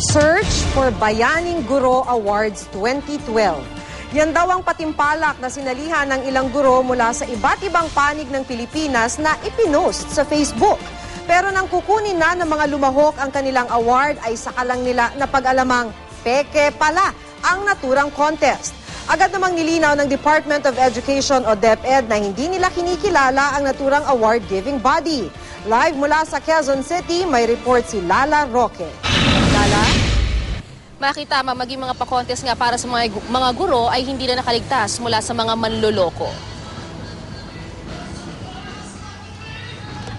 Search for Bayaning Guro Awards 2012. Yan daw ang patimpalak na sinalihan ng ilang guro mula sa iba't ibang panig ng Pilipinas na ipinost sa Facebook. Pero nang kukunin na ng mga lumahok ang kanilang award ay saka lang nila napag-alamang peke pala ang naturang contest. Agad namang nilinaw ng Department of Education o DepEd na hindi nila kinikilala ang naturang award-giving body. Live mula sa Quezon City, may report si Lala Roque. Lala? Makita maging mga pa-contest nga para sa mga guro ay hindi na nakaligtas mula sa mga manloloko.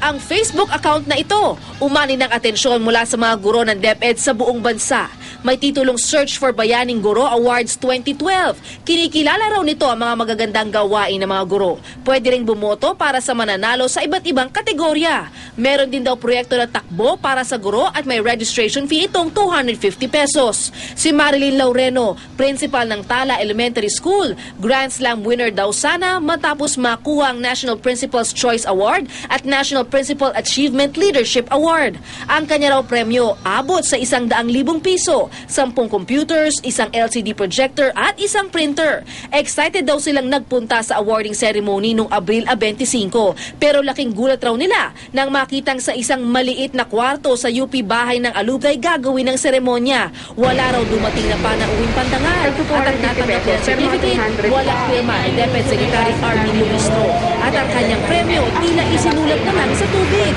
Ang Facebook account na ito, umani ng atensyon mula sa mga guro ng DepEd sa buong bansa. May titulong Search for Bayaning Guro Awards 2012. Kinikilala raw nito ang mga magagandang gawain ng mga guro. Pwede ring bumoto para sa mananalo sa iba't ibang kategorya. Meron din daw proyekto na takbo para sa guro at may registration fee itong 250 pesos. Si Marilyn Laureno, principal ng Tala Elementary School, Grand Slam winner daw sana matapos makuha ang National Principal's Choice Award at National Principal Achievement Leadership Award. Ang kanya raw premyo abot sa 100,000 piso, 10 computers, isang LCD projector at isang printer. Excited daw silang nagpunta sa awarding ceremony noong Abril 25. Pero laking gulat raw nila nang makitang sa isang maliit na kwarto sa UP Bahay ng Alubay gagawin ng seremonya. Wala raw dumating na panauwing pandangal at ang natanggap ng certificate, walang firma ni DepEd Secretary Armin Lumistro. At ang kanyang premyo tila isinulat na lang sa tubig.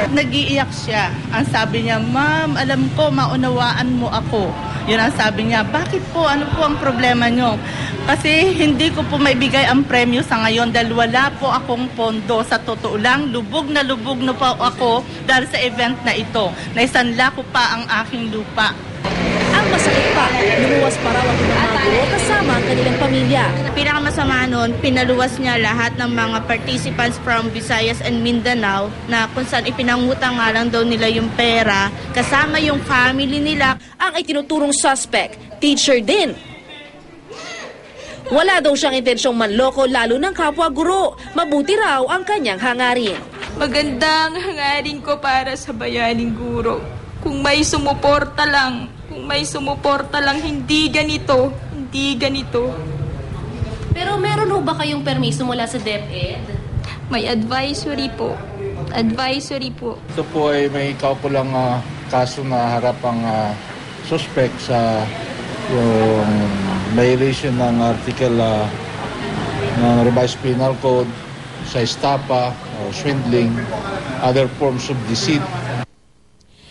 Nag-iiyak siya. Ang sabi niya, "Ma'am, alam ko, maunawaan mo ako." Yun ang sabi niya, "Bakit po? Ano po ang problema niyo?" Kasi hindi ko po maibigay ang premyo sa ngayon dahil wala po akong pondo. Sa totoo lang, lubog na po ako dahil sa event na ito. Naisanla ko pa ang aking lupa. Ang masakit pa, lumuwas pa raw ang mga guro kasama ang kanilang pamilya. Pinakamasama nun, pinaluwas niya lahat ng mga participants from Visayas and Mindanao na kung saan ipinangutang nga lang daw nila yung pera kasama yung family nila. Ang itinuturong suspect, teacher din. Wala daw siyang intensyong manloko lalo ng kapwa guro. Mabuti raw ang kanyang hangarin. Magandang hangarin ko para sa Bayaning Guro. Kung may sumuporta lang, hindi ganito. Pero meron ho ba kayong permiso mula sa DepEd? May advisory po. Ito po ay may kaukulang kaso na harap ang suspect sa yung violation ng article ng Revised Penal Code sa estafa, swindling, other forms of deceit.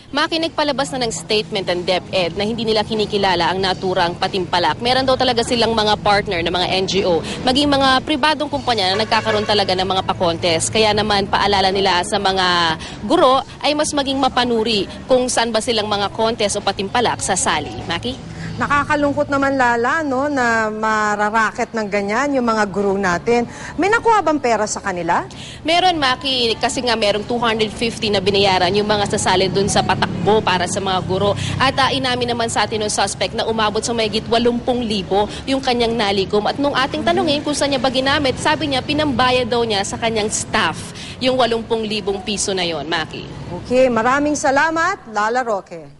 Makinig palabas na ng statement ng DepEd na hindi nila kinikilala ang naturang patimpalak. Meron daw talaga silang mga partner na mga NGO, maging mga pribadong kumpanya na nagkakaroon talaga ng mga pa-contest. Kaya naman paalala nila sa mga guro ay mas maging mapanuri kung saan ba silang mga contest o patimpalak sasali. Maki? Nakakalungkot naman, Lala, no, na mararaket ng ganyan yung mga guro natin. May nakuha bang pera sa kanila? Meron, Maki, kasi nga merong 250 na binayaran yung mga sasali dun sa patakbo para sa mga guro. At inamin naman sa atin ng suspect na umabot sa mahigit 80,000 yung kanyang nalikom. At nung ating tanungin kung saan niya ba ginamit, sabi niya pinambayad daw niya sa kanyang staff yung 80,000 piso na yon, Maki. Okay, maraming salamat, Lala Roque.